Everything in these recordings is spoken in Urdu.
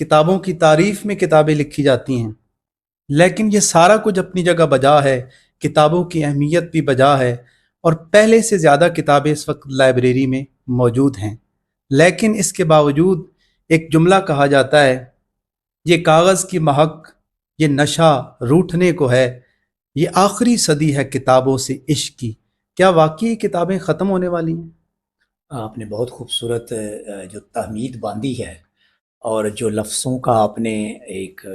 کتابوں کی تعریف میں کتابیں لکھی جاتی ہیں، لیکن یہ سارا کچھ اپنی جگہ بجا ہے، کتابوں کی اہمیت بھی بجا ہے، اور پہلے سے زیادہ کتابیں اس وقت لائبریری میں موجود ہیں۔ لیکن اس کے باوجود ایک جملہ کہا جاتا ہے، یہ کاغذ کی مہک، یہ نشہ روٹھنے کو ہے، یہ آخری صدی ہے کتابوں سے عشق کی۔ کیا واقعی کتابیں ختم ہونے والی ہیں؟ آپ نے بہت خوبصورت جو تحمید باندھی ہے، اور جو لفظوں کا آپ نے ایک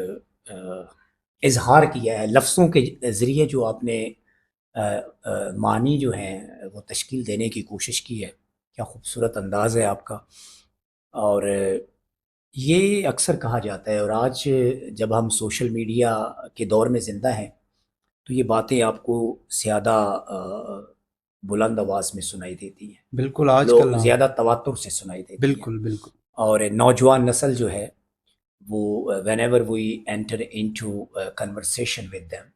اظہار کیا ہے، لفظوں کے ذریعے جو آپ نے معنی جو ہیں وہ تشکیل دینے کی کوشش کی ہے، کیا خوبصورت انداز ہے آپ کا۔ اور یہ اکثر کہا جاتا ہے، اور آج جب ہم سوشل میڈیا کے دور میں زندہ ہیں تو یہ باتیں آپ کو زیادہ بلند آواز میں سنائی دیتی ہیں، بالکل، آج لوگ کل زیادہ تواتر سے سنائی دیتی ہیں۔ بالکل بالکل اور نوجوان نسل جو ہے وہ whenever we enter into a conversation with them،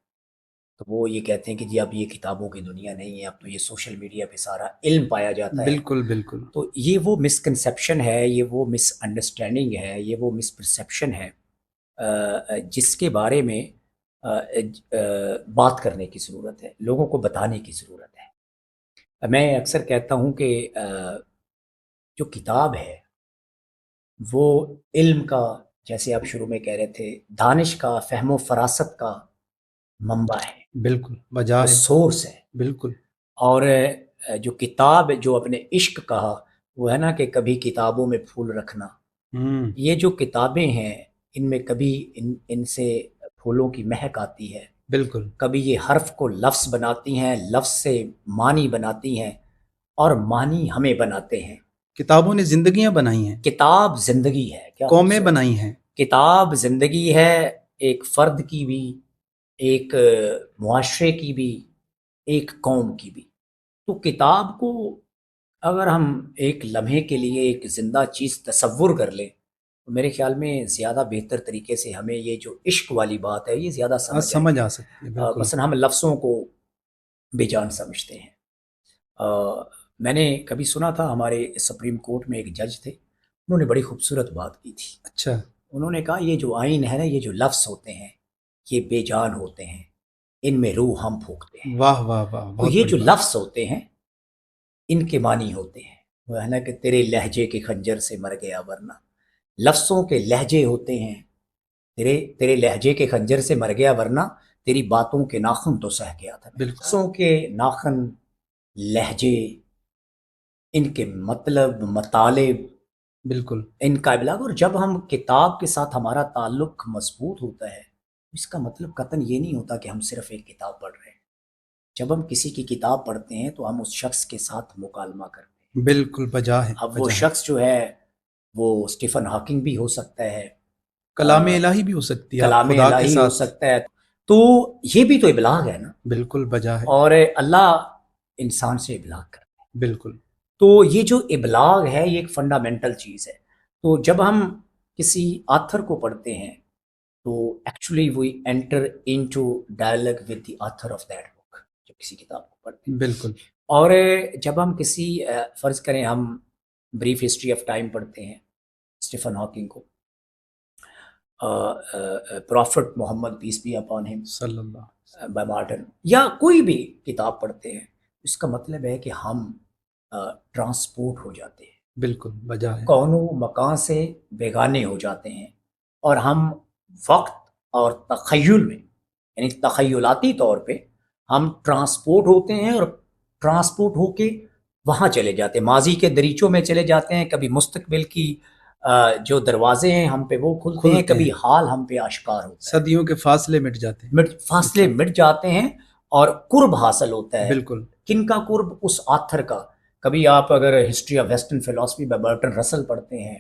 تو وہ یہ کہتے ہیں کہ جی اب یہ کتابوں کی دنیا نہیں ہے، اب تو یہ سوشل میڈیا پہ سارا علم پایا جاتا ہے۔ بالکل بالکل تو یہ وہ مسکنسیپشن ہے، یہ وہ مس انڈرسٹینڈنگ ہے، یہ وہ مس پرسیپشن ہے جس کے بارے میں بات کرنے کی ضرورت ہے، لوگوں کو بتانے کی ضرورت ہے۔ میں اکثر کہتا ہوں کہ جو کتاب ہے وہ علم کا، جیسے آپ شروع میں کہہ رہے تھے، دانش کا، فہم و فراست کا منبع ہے، بالکل بجا وہ ہے، سورس ہے۔ بالکل اور جو کتاب جو اپنے عشق کہا، وہ ہے نا کہ کبھی کتابوں میں پھول رکھنا، یہ جو کتابیں ہیں ان میں کبھی ان سے پھولوں کی مہک آتی ہے، بالکل کبھی یہ حرف کو لفظ بناتی ہیں، لفظ سے معنی بناتی ہیں، اور معنی ہمیں بناتے ہیں۔ کتابوں نے زندگیاں بنائی ہیں، کتاب زندگی ہے، کیا قومیں خوبصورت۔ بنائی ہیں۔ کتاب زندگی ہے، ایک فرد کی بھی، ایک معاشرے کی بھی، ایک قوم کی بھی۔ تو کتاب کو اگر ہم ایک لمحے کے لیے ایک زندہ چیز تصور کر لیں تو میرے خیال میں زیادہ بہتر طریقے سے ہمیں یہ جو عشق والی بات ہے یہ زیادہ سمجھ آ سکتی ہے، بالکل مثلا ہم لفظوں کو بے جان سمجھتے ہیں۔ میں نے کبھی سنا تھا، ہمارے سپریم کورٹ میں ایک جج تھے، انہوں نے بڑی خوبصورت بات کی تھی۔ اچھا، انہوں نے کہا یہ جو آئین ہے نا، یہ جو لفظ ہوتے ہیں یہ بے جان ہوتے ہیں، ان میں روح ہم پھونکتے ہیں۔ واہ واہ واہ، تو بہت یہ بڑی جو بات۔ لفظ ہوتے ہیں ان کے معنی ہوتے ہیں، وہ ہے نا کہ تیرے لہجے کے خنجر سے مر گیا ورنہ۔ لفظوں کے لہجے ہوتے ہیں، تیرے لہجے کے خنجر سے مر گیا ورنہ تیری باتوں کے ناخن تو سہ گیا تھا۔ بالکل لفظوں کے ناخن، لہجے، ان کے مطلب، مطالب، بالکل ان کا ابلاغ۔ اور جب ہم کتاب کے ساتھ ہمارا تعلق مضبوط ہوتا ہے، اس کا مطلب قطعاً یہ نہیں ہوتا کہ ہم صرف ایک کتاب پڑھ رہے ہیں۔ جب ہم کسی کی کتاب پڑھتے ہیں تو ہم اس شخص کے ساتھ مکالمہ کرتے ہیں۔ بالکل بجا ہے، اب وہ بجا ہے۔ شخص جو ہے وہ اسٹیفن ہاکنگ بھی ہو سکتا ہے، کلام الہی بھی ہو سکتی ہے، کلام خدا کے الہی ہو ساتھ۔ سکتا ہے۔ تو یہ بھی تو ابلاغ ہے نا، بالکل بجا ہے، اور اللہ انسان سے ابلاغ کرتا ہے۔ بالکل تو یہ جو ابلاغ ہے یہ ایک فنڈامنٹل چیز ہے۔ تو جب ہم کسی آتھر کو پڑھتے ہیں تو actually we enter into dialogue with the author of that book, جب کسی کتاب کو پڑھتے ہیں۔ بالکل اور جب ہم کسی فرض کریں ہم بریف ہسٹری آف ٹائم پڑھتے ہیں اسٹیفن ہاکنگ کو، prophet Muhammad peace be upon him صلی اللہ، بائی مارٹن، یا کوئی بھی کتاب پڑھتے ہیں، اس کا مطلب ہے کہ ہم ٹرانسپورٹ ہو جاتے ہیں، بالکل بجا ہے، کون و مکان سے بیگانے ہو جاتے ہیں، اور ہم وقت اور تخیل میں، یعنی تخیلاتی طور پہ ہم ٹرانسپورٹ ہوتے ہیں، اور ٹرانسپورٹ ہو کے وہاں چلے جاتے ہیں، ماضی کے دریچوں میں چلے جاتے ہیں، کبھی مستقبل کی جو دروازے ہیں ہم پہ وہ کھلتے ہیں، کبھی حال ہم پہ آشکار ہوتا ہے، صدیوں کے فاصلے مٹ جاتے ہیں، فاصلے مٹ جاتے ہیں، اور قرب حاصل ہوتا ہے۔ بالکل کن کا قرب؟ اس آتھر کا۔ کبھی آپ اگر history of western philosophy by Bertrand Russell پڑھتے ہیں،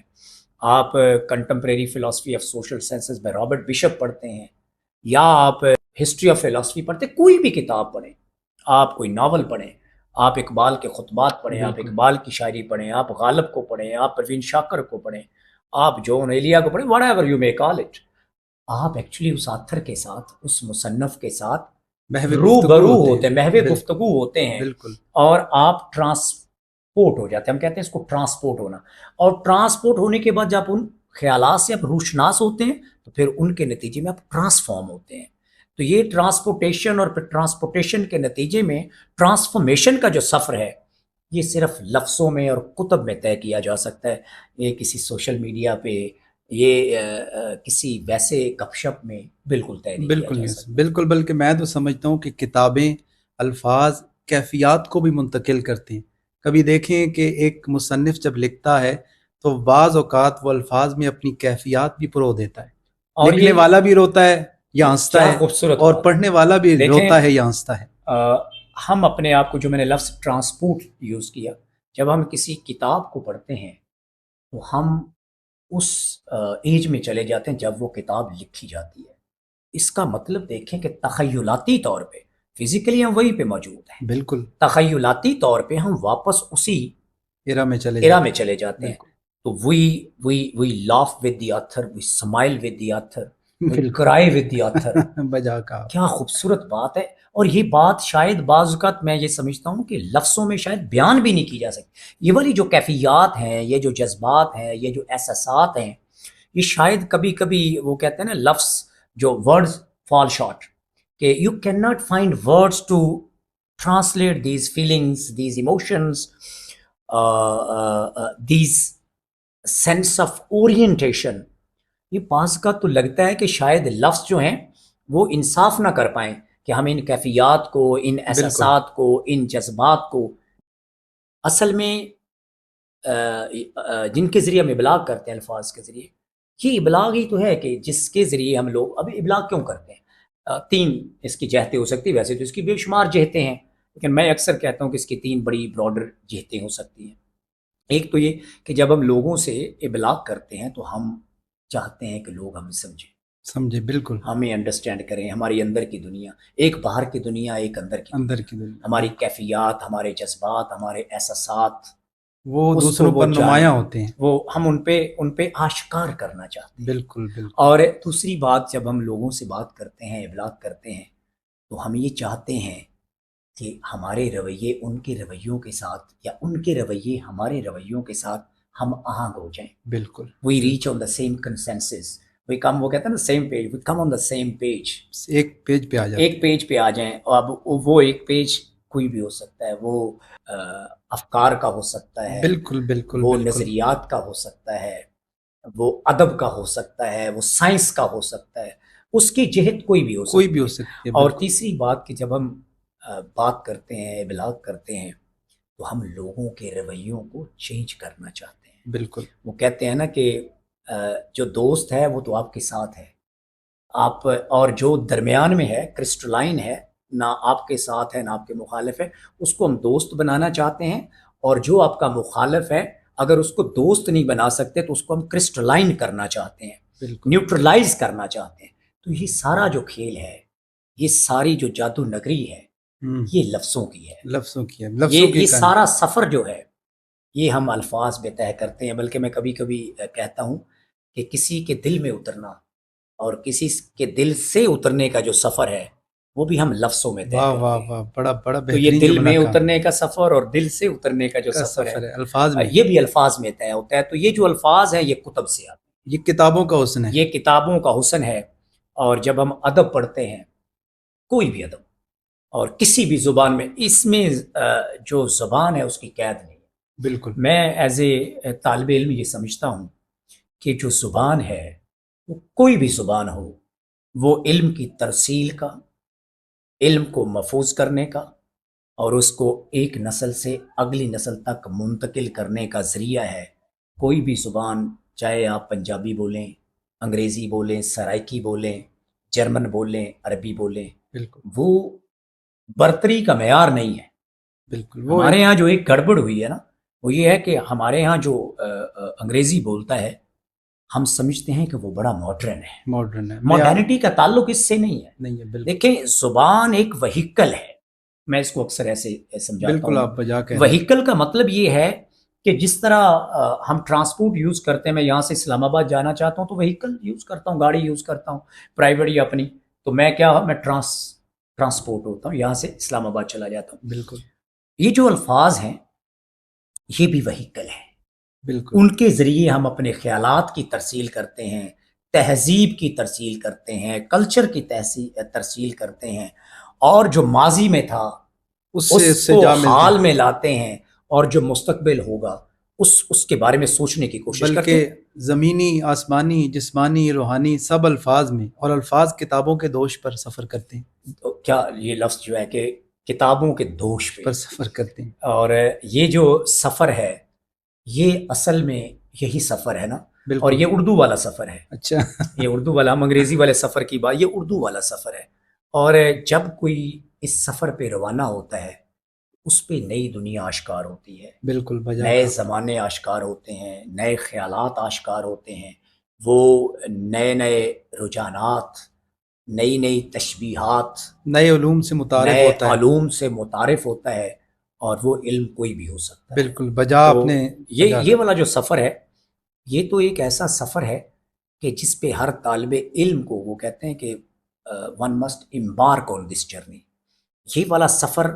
آپ contemporary philosophy of social sciences by Robert Bishop پڑھتے ہیں، یا آپ ہسٹری آف فلاسفی پڑھتے ہیں، کوئی بھی کتاب پڑھیں، آپ کوئی ناول پڑھیں، آپ اقبال کے خطبات پڑھیں، آپ اقبال کی شاعری پڑھیں، آپ غالب کو پڑھیں، آپ پروین شاکر کو پڑھیں، آپ جون ایلیا کو پڑھیں، what ever you may call it, آپ ایکچولی اس آتھر کے ساتھ، اس مصنف کے ساتھ روبرو ہوتے ہیں، محو گفتگو ہوتے ہیں، بالکل، اور آپ ٹرانسپورٹ ہو جاتے ہیں۔ ہم کہتے ہیں اس کو ٹرانسپورٹ ہونا، اور ٹرانسپورٹ ہونے کے بعد جب خیالات سے آپ روشناس ہوتے ہیں تو پھر ان کے نتیجے میں آپ ٹرانسفارم ہوتے ہیں. تو یہ ٹرانسپورٹیشن اور پھر ٹرانسپورٹیشن کے نتیجے میں ٹرانسفارمیشن کا جو سفر ہے یہ صرف لفظوں میں اور کتب میں طے کیا جا سکتا ہے. یہ کسی سوشل میڈیا پہ یہ کسی ویسے گپ شپ میں بالکل طے نہیں کیا بالکل جا نہیں سکتا. بالکل، بلکہ میں تو سمجھتا ہوں کہ کتابیں الفاظ کیفیات کو بھی منتقل کرتی ہیں. کبھی دیکھیں کہ ایک مصنف جب لکھتا ہے تو بعض اوقات وہ الفاظ میں اپنی کیفیات بھی پرو دیتا ہے. اور لکھنے یہ والا بھی روتا ہے یا ہنستا کیا ہے، خوبصورت اور بات. پڑھنے والا بھی دیکھیں روتا ہے یا ہنستا ہے. ہم اپنے آپ کو، جو میں نے لفظ ٹرانسپورٹ یوز کیا، جب ہم کسی کتاب کو پڑھتے ہیں تو ہم اس ایج میں چلے جاتے ہیں جب وہ کتاب لکھی جاتی ہے. اس کا مطلب دیکھیں کہ تخیلاتی طور پہ فزیکلی ہم وہیں پہ موجود ہیں، بالکل تخیلاتی طور پہ ہم واپس اسی ایرا میں چلے ایرا جاتے میں ہیں. چلے جاتے ہیں. بالکل تو we laugh with the author, we smile with the author, we بالکل کرائی ود دی آتھر. بجا کا کیا خوبصورت بات ہے. اور یہ بات شاید بعض اوقات میں یہ سمجھتا ہوں کہ لفظوں میں شاید بیان بھی نہیں کی جا سکتی. یہ والی جو کیفیات ہیں، یہ جو جذبات ہیں، یہ جو احساسات ہیں، یہ شاید کبھی کبھی وہ کہتے ہیں نا لفظ جو ورڈز فال شارٹ، کہ you can not find words to translate these feelings, these emotions, these sense of orientation. یہ بعض کا تو لگتا ہے کہ شاید لفظ جو ہیں وہ انصاف نہ کر پائیں کہ ہم ان کیفیات کو، ان بالکل احساسات کو، ان جذبات کو اصل میں جن کے ذریعے ہم ابلاغ کرتے ہیں، الفاظ کے ذریعے، یہ ابلاغ ہی تو ہے کہ جس کے ذریعے ہم لوگ اب ابلاغ کیوں کرتے ہیں. تین اس کی جہتیں ہو سکتی ہیں، ویسے تو اس کی بے شمار جہتیں ہیں، لیکن میں اکثر کہتا ہوں کہ اس کی تین بڑی براڈر جہتیں ہو سکتی ہیں. ایک تو یہ کہ جب ہم لوگوں سے ابلاغ کرتے ہیں تو ہم چاہتے ہیں کہ لوگ ہمیں سمجھے. بالکل ہمیں انڈرسٹینڈ کریں، ہماری اندر کی دنیا، ایک باہر کی دنیا، ایک اندر کی اندر دنیا، کی دنیا ہماری کیفیات، ہمارے جذبات، ہمارے احساسات، وہ اس کو دوسروں وہ پر جانیں، نمایاں ہوتے ہیں. وہ ہم ان پہ آشکار کرنا چاہتے ہیں. بالکل بالکل اور دوسری بات، جب ہم لوگوں سے بات کرتے ہیں، ابلاغ کرتے ہیں، تو ہم یہ چاہتے ہیں کہ ہمارے رویے ان کے رویوں کے ساتھ، یا ان کے رویے ہمارے رویوں کے ساتھ ہم آہنگ ہو جائیں. بالکل we reach on the same consensus, we come, وہ کہتے ہیں نا same page, we come on the same page, ایک پیج پہ آ جاتے ایک پیج پہ آ جائیں. اور اب وہ ایک پیج کوئی بھی ہو سکتا ہے، وہ افکار کا ہو سکتا ہیں. ہے، بالکل بالکل وہ بالکل نظریات کا ہو سکتا ہے، وہ ادب کا ہو سکتا ہے، وہ سائنس کا ہو سکتا ہے، اس کی جہت کوئی بھی ہو کوئی سکتی بھی ہو ہے. سکتی ہے. اور بالکل تیسری بات کہ جب ہم بات کرتے ہیں، ابلاغ کرتے ہیں، تو ہم لوگوں کے رویوں کو چینج کرنا چاہتے ہیں. بالکل وہ کہتے ہیں نا کہ جو دوست ہے وہ تو آپ کے ساتھ ہے، آپ، اور جو درمیان میں ہے، کرسٹلائن ہے، نہ آپ کے ساتھ ہے نہ آپ کے مخالف ہے، اس کو ہم دوست بنانا چاہتے ہیں. اور جو آپ کا مخالف ہے، اگر اس کو دوست نہیں بنا سکتے تو اس کو ہم کرسٹلائن کرنا چاہتے ہیں، بالکل نیوٹرلائز کرنا چاہتے ہیں. تو یہ سارا جو کھیل ہے، یہ ساری جو جادو نگری ہے، یہ لفظوں کی ہے. لفظوں کی ہے، لفظوں کی یہ کہانی. سارا سفر جو ہے یہ ہم الفاظ میں طے کرتے ہیں. بلکہ میں کبھی کبھی کہتا ہوں کہ کسی کے دل میں اترنا اور کسی کے دل سے اترنے کا جو سفر ہے وہ بھی ہم لفظوں میں طے واہ کرتے واہ ہیں. واہ، بڑا بڑا تو یہ بہترین دل جملہ میں کہا اترنے کا سفر اور دل سے اترنے کا جو کا سفر سفر ہے، ہے الفاظ میں. یہ بھی الفاظ میں طے ہوتا ہے. تو یہ جو الفاظ ہیں یہ کتب سے آتے ہیں، یہ کتابوں کا حسن ہے. یہ کتابوں کا حسن ہے. اور جب ہم ادب پڑھتے ہیں، کوئی بھی ادب اور کسی بھی زبان میں، اس میں جو زبان ہے اس کی قید نہیں ہے. بالکل میں ایز اے طالب علم یہ سمجھتا ہوں کہ جو زبان ہے، وہ کوئی بھی زبان ہو، وہ علم کی ترسیل کا، علم کو محفوظ کرنے کا، اور اس کو ایک نسل سے اگلی نسل تک منتقل کرنے کا ذریعہ ہے. کوئی بھی زبان، چاہے آپ پنجابی بولیں، انگریزی بولیں، سرائکی بولیں، جرمن بولیں، عربی بولیں، بالکل وہ برتری کا معیار نہیں ہے. بالکل. وہ ہمارے ہاں جو ایک گڑبڑ ہوئی ہے نا، وہ یہ ہے کہ ہمارے ہاں جو انگریزی بولتا ہے، ہم سمجھتے ہیں کہ وہ بڑا ماڈرن ہے. ماڈرن ہے. ماڈرنٹی کا تعلق اس سے نہیں ہے. نہیں ہے. بالکل دیکھیں، زبان ایک وہیکل ہے. میں اس کو اکثر ایسے سمجھاتا بالکل ہوں. آپ بجا کہہ رہے ہیں. وہیکل کا مطلب یہ ہے کہ جس طرح ہم ٹرانسپورٹ یوز کرتے ہیں، میں یہاں سے اسلام آباد جانا چاہتا ہوں تو وہیکل یوز کرتا ہوں، گاڑی یوز کرتا ہوں، پرائیویٹ یا اپنی. تو میں ٹرانسپورٹ ہوتا ہوں، یہاں سے اسلام آباد چلا جاتا ہوں. بالکل یہ جو الفاظ ہیں یہ بھی وہیکل ہے. بالکل ان کے ذریعے ہم اپنے خیالات کی ترسیل کرتے ہیں، تہذیب کی ترسیل کرتے ہیں، کلچر کی ترسیل کرتے ہیں، اور جو ماضی میں تھا اس سے کو جا ملتے حال ہیں، میں لاتے ہیں، اور جو مستقبل ہوگا اس کے بارے میں سوچنے کی کوشش کرتے ہیں۔ بلکہ زمینی، آسمانی، جسمانی، روحانی سب الفاظ میں، اور الفاظ کتابوں کے دوش پر سفر کرتے ہیں، تو کیا یہ لفظ جو ہے کہ کتابوں کے دوش پہ، پر سفر کرتے ہیں۔ اور یہ جو سفر ہے یہ اصل میں یہی سفر ہے نا، اور بالکل، یہ اردو والا سفر ہے، اچھا یہ اردو والا، ہم انگریزی والے سفر کی بات، یہ اردو والا سفر ہے۔ اور جب کوئی اس سفر پہ روانہ ہوتا ہے اس پہ نئی دنیا آشکار ہوتی ہے، بالکل بجا نئے کا زمانے آشکار ہوتے ہیں، نئے خیالات آشکار ہوتے ہیں، وہ نئے نئے رجحانات، نئی نئی تشبیہات، نئے علوم سے متعارف نئے ہوتا ہے۔ علوم سے متعارف ہوتا ہے، اور وہ علم کوئی بھی ہو سکتا ہے۔ بالکل بجا تو آپ نے بجا یہ والا جو سفر ہے یہ تو ایک ایسا سفر ہے کہ جس پہ ہر طالب علم کو، وہ کہتے ہیں کہ one must embark on this journey, یہ والا سفر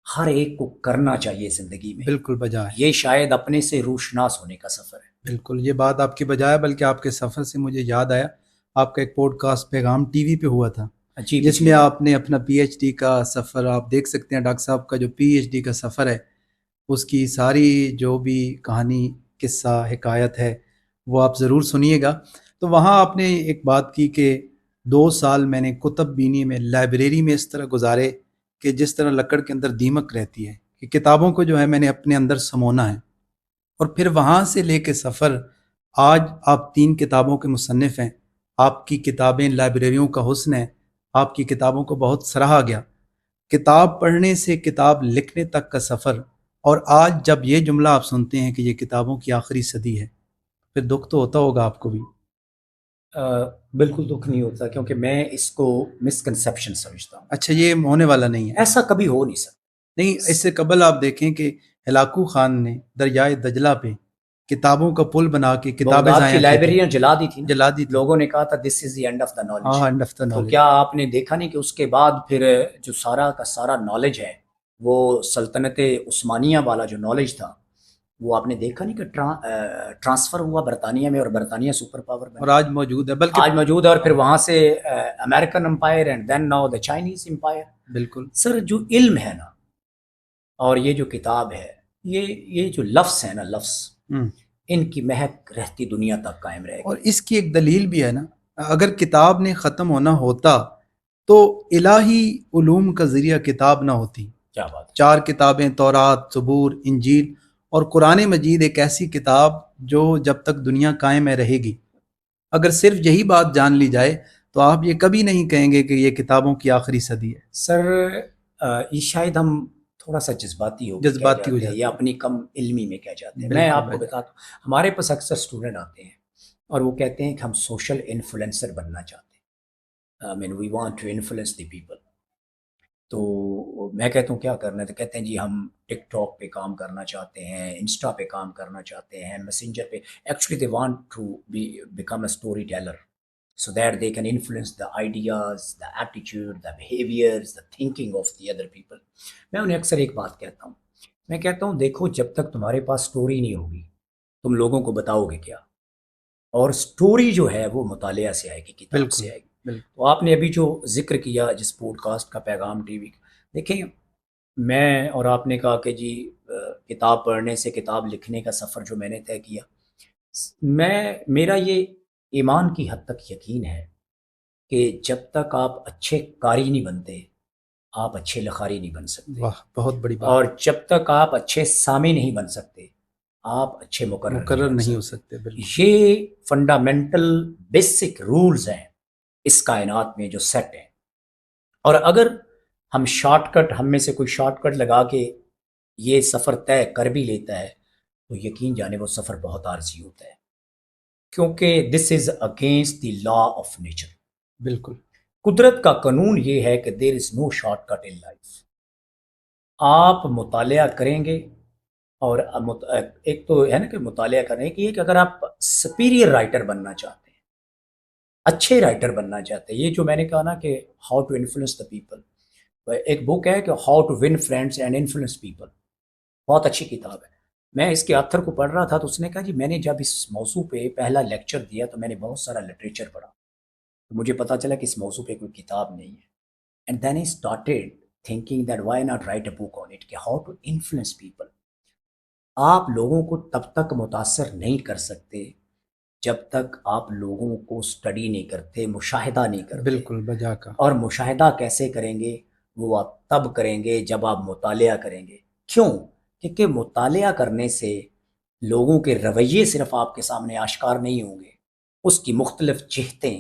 ہر ایک کو کرنا چاہیے زندگی میں۔ بالکل بجا ہے، یہ شاید اپنے سے روشناس ہونے کا سفر ہے۔ بالکل یہ بات آپ کی بجا ہے، بلکہ آپ کے سفر سے مجھے یاد آیا، آپ کا ایک پوڈ کاسٹ پیغام ٹی وی پہ ہوا تھا، جی جس جی میں آپ نے اپنا پی ایچ ڈی کا سفر، آپ دیکھ سکتے ہیں ڈاکٹر صاحب کا جو پی ایچ ڈی کا سفر ہے اس کی ساری جو بھی کہانی، قصہ، حکایت ہے وہ آپ ضرور سنیے گا۔ تو وہاں آپ نے ایک بات کی کہ 2 سال میں نے کتب بینی میں، لائبریری میں اس طرح گزارے کہ جس طرح لکڑ کے اندر دیمک رہتی ہے، کہ کتابوں کو جو ہے میں نے اپنے اندر سمونا ہے، اور پھر وہاں سے لے کے سفر، آج آپ 3 کتابوں کے مصنف ہیں، آپ کی کتابیں لائبریریوں کا حسن ہے، آپ کی کتابوں کو بہت سراہا گیا، کتاب پڑھنے سے کتاب لکھنے تک کا سفر، اور آج جب یہ جملہ آپ سنتے ہیں کہ یہ کتابوں کی آخری صدی ہے، پھر دکھ تو ہوتا ہوگا آپ کو بھی۔ بالکل دکھ نہیں ہوتا، کیونکہ میں اس کو مسکنسیپشن سمجھتا ہوں، اچھا، یہ ہونے والا نہیں ہے؟ ایسا کبھی ہو نہیں سکتا۔ نہیں، اس سے قبل آپ دیکھیں کہ ہلاکو خان نے دریائے دجلہ پہ کتابوں کا پل بنا کے کتابیں بغداد کی ضائع کی تھی، لائبریریاں جلا دی تھی نا، جلا دی تھی۔ لوگوں نے کہا تھا this is the end of the knowledge. ہاں، اینڈ آف دا تو نالج۔ کیا آپ نے دیکھا نہیں کہ اس کے بعد پھر جو سارا کا سارا نالج ہے، وہ سلطنت عثمانیہ والا جو نالج تھا، وہ آپ نے دیکھا نہیں کہ ٹرانسفر ہوا برطانیہ میں، اور برطانیہ سپر پاور اور بنا، آج موجود ہے، بلکہ آج موجود ہے، اور پھر وہاں سے American empire, and then now the Chinese empire. بالکل سر جو علم ہے نا، اور یہ جو کتاب ہے، یہ جو لفظ ہے نا، لفظ، ان کی مہک رہتی دنیا تک قائم رہے اور گی۔ اس کی ایک دلیل بھی ہے نا، اگر کتاب نے ختم ہونا ہوتا تو الہی علوم کا ذریعہ کتاب نہ ہوتی۔ کیا بات ہے! 4 کتابیں، تورات، زبور، انجیل اور قرآن مجید، ایک ایسی کتاب جو جب تک دنیا قائم ہے رہے گی۔ اگر صرف یہی بات جان لی جائے تو آپ یہ کبھی نہیں کہیں گے کہ یہ کتابوں کی آخری صدی ہے۔ سر یہ شاید ہم تھوڑا سا جذباتی ہو جذباتی ہو جاتے ہیں، جاتے یا ہیں، اپنی کم علمی میں کہہ جاتے ہیں۔ میں بالکل آپ کو بھائی۔ بتاتا ہوں، ہمارے پاس اکثر اسٹوڈنٹ آتے ہیں اور وہ کہتے ہیں کہ ہم سوشل انفلوئنسر بننا چاہتے ہیں، I mean we want to influence the people۔ تو میں کہتا ہوں کیا کرنا ہے، تو کہتے ہیں جی ہم ٹک ٹاک پہ کام کرنا چاہتے ہیں، انسٹا پہ کام کرنا چاہتے ہیں، میسنجر پہ۔ Actually they want to become a story teller so that they can influence the ideas, the attitude, the behaviors, the thinking of the other people۔ میں انہیں اکثر ایک بات کہتا ہوں، میں کہتا ہوں دیکھو، جب تک تمہارے پاس سٹوری نہیں ہوگی تم لوگوں کو بتاؤ گے کیا؟ اور سٹوری جو ہے وہ مطالعہ سے آئے گی، کتاب بالکل سے آئے گی۔ بالکل تو آپ نے ابھی جو ذکر کیا جس پوڈ کاسٹ کا پیغام ٹی وی کا، دیکھیں میں اور آپ نے کہا کہ جی کتاب پڑھنے سے کتاب لکھنے کا سفر جو میں نے طے کیا، میرا یہ ایمان کی حد تک یقین ہے کہ جب تک آپ اچھے قاری نہیں بنتے آپ اچھے لکھاری نہیں بن سکتے، واہ، بہت بڑی بات، اور جب تک آپ اچھے سامع نہیں بن سکتے آپ اچھے مقرر مقرر بن نہیں ہو سکتے۔ سکتے۔ بالکل یہ فنڈامنٹل بیسک رولز ہیں اس کائنات میں جو سیٹ ہیں، اور اگر ہم شارٹ کٹ، ہم میں سے کوئی شارٹ کٹ لگا کے یہ سفر طے کر بھی لیتا ہے تو یقین جانے وہ سفر بہت عارضی ہوتا ہے، کیونکہ this is against the law of nature. بالکل قدرت کا قانون یہ ہے کہ دیر از نو شارٹ کٹ ان لائف۔ آپ مطالعہ کریں گے، اور ایک تو ہے نا کہ مطالعہ کرنے کی ہے کہ اگر آپ سپیریئر رائٹر بننا چاہتے ہیں، اچھے رائٹر بننا چاہتے ہیں، یہ جو میں نے کہا نا کہ how to influence the people, ایک بک ہے کہ how to win friends and influence people, بہت اچھی کتاب ہے۔ میں اس کے آتھر کو پڑھ رہا تھا تو اس نے کہا جی میں نے جب اس موضوع پہ پہلا لیکچر دیا تو میں نے بہت سارا لٹریچر پڑھا، تو مجھے پتا چلا کہ اس موضوع پہ کوئی کتاب نہیں ہے. And then I started thinking that why not write a book on it, کہ ہاؤ ٹو انفلوئنس پیپل. آپ لوگوں کو تب تک متاثر نہیں کر سکتے جب تک آپ لوگوں کو اسٹڈی نہیں کرتے، مشاہدہ نہیں کرتے. بالکل بجا کا. اور مشاہدہ کیسے کریں گے؟ وہ آپ تب کریں گے جب آپ مطالعہ کریں گے. کیوں؟ کیونکہ مطالعہ کرنے سے لوگوں کے رویے صرف آپ کے سامنے آشکار نہیں ہوں گے، اس کی مختلف جہتیں،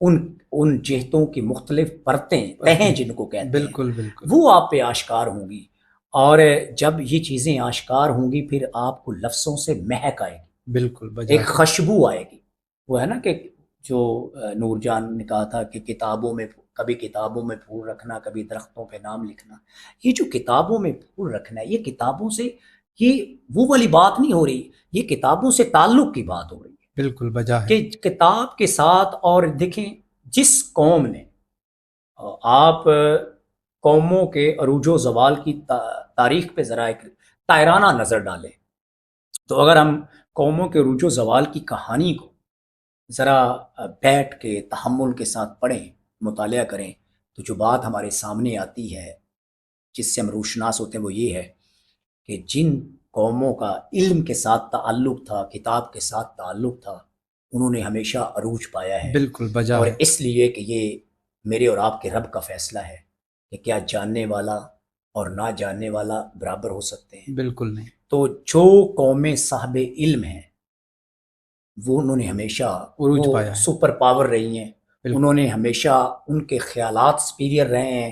ان جہتوں کی مختلف پرتیں، تہیں جن کو کہتے ہیں، بالکل بالکل وہ آپ پہ آشکار ہوں گی. اور جب یہ چیزیں آشکار ہوں گی پھر آپ کو لفظوں سے مہک آئے گی، بالکل بجا ایک خوشبو آئے گی. وہ ہے نا کہ جو نور جان نے کہا تھا کہ کتابوں میں کبھی کتابوں میں پھول رکھنا، کبھی درختوں پہ نام لکھنا. یہ جو کتابوں میں پھول رکھنا ہے، یہ کتابوں سے، یہ وہ والی بات نہیں ہو رہی، یہ کتابوں سے تعلق کی بات ہو رہی ہے بالکل بجا ہے. کہ کتاب کے ساتھ. اور دیکھیں جس قوم نے، آپ قوموں کے عروج و زوال کی تاریخ پہ ذرا ایک تائرانہ نظر ڈالیں، تو اگر ہم قوموں کے عروج و زوال کی کہانی کو ذرا بیٹھ کے تحمل کے ساتھ پڑھیں، مطالعہ کریں، تو جو بات ہمارے سامنے آتی ہے، جس سے ہم روشناس ہوتے ہیں، وہ یہ ہے کہ جن قوموں کا علم کے ساتھ تعلق تھا، کتاب کے ساتھ تعلق تھا، انہوں نے ہمیشہ عروج پایا ہے. بالکل بجا اور ہے. اس لیے کہ یہ میرے اور آپ کے رب کا فیصلہ ہے کہ کیا جاننے والا اور نہ جاننے والا برابر ہو سکتے ہیں؟ بالکل نہیں. تو جو قومیں صاحب علم ہیں وہ انہوں نے ہمیشہ عروج وہ پایا ہے. سپر پاور رہی ہیں. بالکل. انہوں نے ہمیشہ، ان کے خیالات سپیریئر رہے ہیں،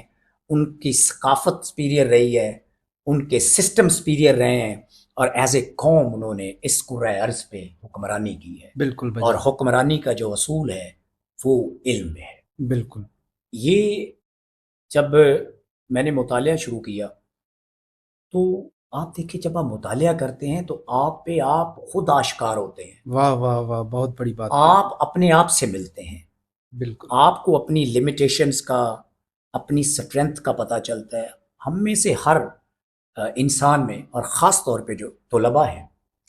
ان کی ثقافت سپیریئر رہی ہے، ان کے سسٹم سپیریئر رہے ہیں، اور ایز اے قوم انہوں نے اس کرۂ ارض پہ حکمرانی کی ہے. بالکل بجا. اور حکمرانی کا جو اصول ہے وہ علم ہے. بالکل. یہ جب میں نے مطالعہ شروع کیا تو آپ دیکھیں جب آپ مطالعہ کرتے ہیں تو آپ پہ آپ خود آشکار ہوتے ہیں. واہ واہ واہ، بہت بڑی بات. آپ اپنے آپ سے ملتے ہیں. بالکل. آپ کو اپنی لمیٹیشنز کا، اپنی سٹرینتھ کا پتہ چلتا ہے. ہم میں سے ہر انسان میں، اور خاص طور پہ جو طلباء ہیں،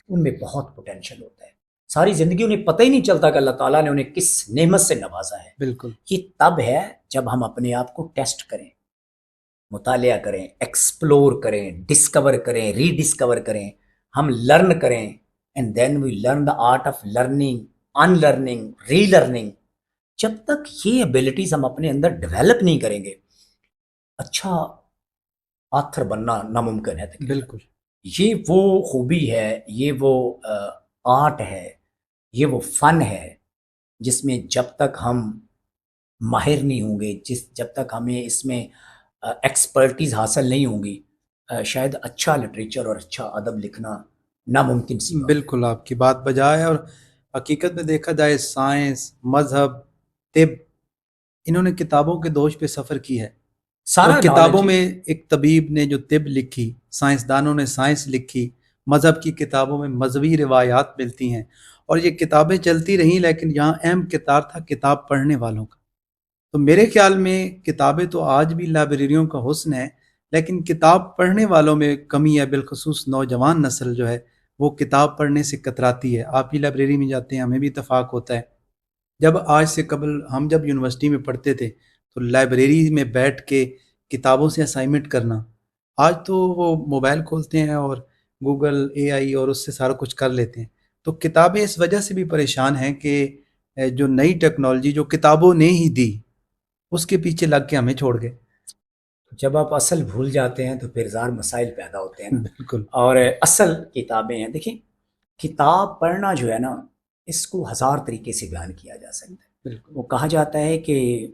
ان میں بہت پوٹینشل ہوتا ہے. ساری زندگی انہیں پتہ ہی نہیں چلتا کہ اللہ تعالیٰ نے انہیں کس نعمت سے نوازا ہے. بالکل. یہ تب ہے جب ہم اپنے آپ کو ٹیسٹ کریں، مطالعہ کریں، ایکسپلور کریں، ڈسکور کریں، ری ڈسکور کریں، ہم لرن کریں. And then we learn the art of learning, unlearning, relearning. جب تک یہ ایبلٹیز ہم اپنے اندر ڈیولپ نہیں کریں گے، اچھا آتھر بننا ناممکن ہے. بالکل. یہ وہ خوبی ہے، یہ وہ آرٹ ہے، یہ وہ فن ہے جس میں جب تک ہم ماہر نہیں ہوں گے، جب تک ہمیں اس میں ایکسپرٹیز حاصل نہیں ہوں گی، شاید اچھا لٹریچر اور اچھا ادب لکھنا ناممکن سی بات ہے. بالکل آپ کی بات بجا ہے. اور حقیقت میں دیکھا جائے سائنس، مذہب، طب، انہوں نے کتابوں کے دوش پہ سفر کی ہے. سارا اور کتابوں knowledge میں ایک طبیب نے جو طب لکھی، سائنسدانوں نے سائنس لکھی، مذہب کی کتابوں میں مذہبی روایات ملتی ہیں، اور یہ کتابیں چلتی رہیں. لیکن یہاں اہم کردار تھا کتاب پڑھنے والوں کا. تو میرے خیال میں کتابیں تو آج بھی لائبریریوں کا حسن ہے، لیکن کتاب پڑھنے والوں میں کمی ہے. بالخصوص نوجوان نسل جو ہے وہ کتاب پڑھنے سے کتراتی ہے. آپ بھی لائبریری میں جاتے ہیں، ہمیں بھی اتفاق ہوتا ہے. جب آج سے قبل ہم جب یونیورسٹی میں پڑھتے تھے تو لائبریری میں بیٹھ کے کتابوں سے اسائنمنٹ کرنا، آج تو وہ موبائل کھولتے ہیں اور گوگل، اے آئی، اور اس سے سارا کچھ کر لیتے ہیں. تو کتابیں اس وجہ سے بھی پریشان ہیں کہ جو نئی ٹیکنالوجی جو کتابوں نے ہی دی، اس کے پیچھے لگ کے ہمیں چھوڑ گئے. جب آپ اصل بھول جاتے ہیں تو پھر زار مسائل پیدا ہوتے ہیں نا. بالکل. اور اصل کتابیں ہیں. دیکھیں کتاب پڑھنا جو ہے نا، اس کو ہزار طریقے سے بیان کیا جا سکتا ہے. بالکل. وہ کہا جاتا ہے کہ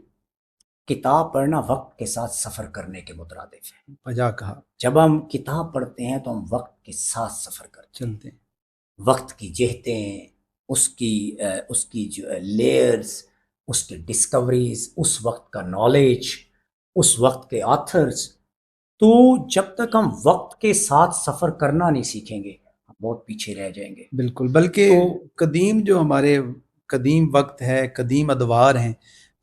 کتاب پڑھنا وقت کے ساتھ سفر کرنے کے مترادف ہے. بجا کہا. جب ہم کتاب پڑھتے ہیں تو ہم وقت کے ساتھ سفر کرتے ہیں. چلتے ہیں. وقت کی جہتیں، اس کی جو لیئرز، اس کی ڈسکوریز، اس وقت کا نالج، اس وقت کے آتھرز. تو جب تک ہم وقت کے ساتھ سفر کرنا نہیں سیکھیں گے ہم بہت پیچھے رہ جائیں گے. بالکل. بلکہ تو قدیم جو ہمارے قدیم وقت ہے، قدیم ادوار ہیں،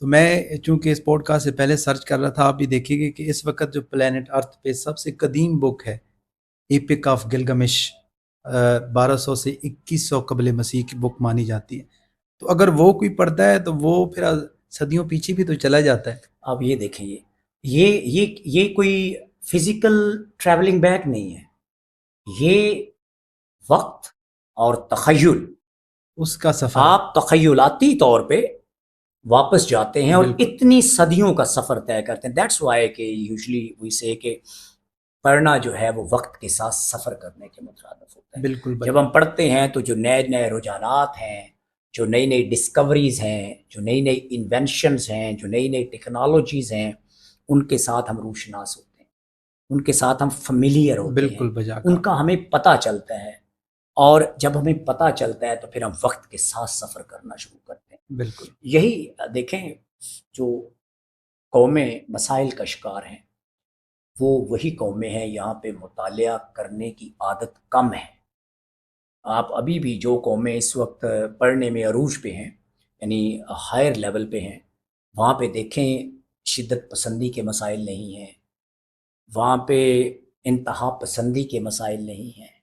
تو میں چونکہ اس پوڈ کاسٹ سے پہلے سرچ کر رہا تھا، آپ بھی دیکھیے گے کہ اس وقت جو پلانٹ ارتھ پہ سب سے قدیم بک ہے ایپک آف گلگمش، 1200 سے 2100 قبل مسیح کی بک مانی جاتی ہے. تو اگر وہ کوئی پڑھتا ہے تو وہ پھر صدیوں پیچھے بھی تو چلا جاتا ہے. اب یہ دیکھیں، یہ کوئی فزیکل ٹریولنگ بیک نہیں ہے، یہ وقت اور تخیل، اس کا سفر ہے. آپ تخیلاتی طور پہ واپس جاتے ہیں اور بالکل. اتنی صدیوں کا سفر طے کرتے ہیں. دیٹس وائی کہ یوزلی وی سے کہ پڑھنا جو ہے وہ وقت کے ساتھ سفر کرنے کے مترادف ہوتا ہے. بالکل جب ہم پڑھتے ہیں تو جو نئے نئے رجحانات ہیں، جو نئی نئی ڈسکوریز ہیں، جو نئی نئی انوینشنز ہیں، جو نئی نئی ٹیکنالوجیز ہیں، ان کے ساتھ ہم روشناس ہوتے ہیں، ان کے ساتھ ہم فیملیئر ہوتے بالکل ہیں، بجا ان کا ہمیں پتہ چلتا ہے. اور جب ہمیں پتہ چلتا ہے تو پھر ہم وقت کے ساتھ سفر کرنا شروع کرتے ہیں. بالکل. یہی دیکھیں، جو قومیں مسائل کا شکار ہیں وہ وہی قومیں ہیں یہاں پہ مطالعہ کرنے کی عادت کم ہے. آپ ابھی بھی جو قومیں اس وقت پڑھنے میں عروج پہ ہیں، یعنی ہائر لیول پہ ہیں، وہاں پہ دیکھیں شدت پسندی کے مسائل نہیں ہیں، وہاں پہ انتہا پسندی کے مسائل نہیں ہیں،